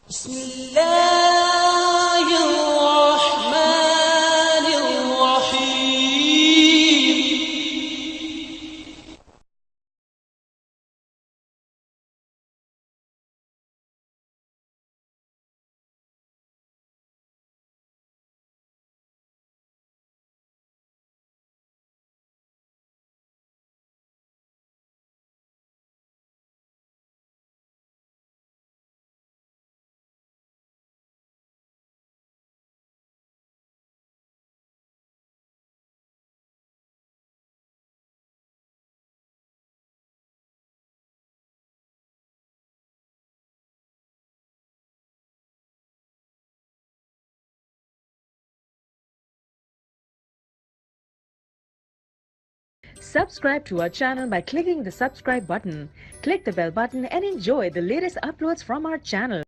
بسم الله الرحمن الرحيم. Subscribe to our channel by clicking the subscribe button. Click the bell button and enjoy the latest uploads from our channel.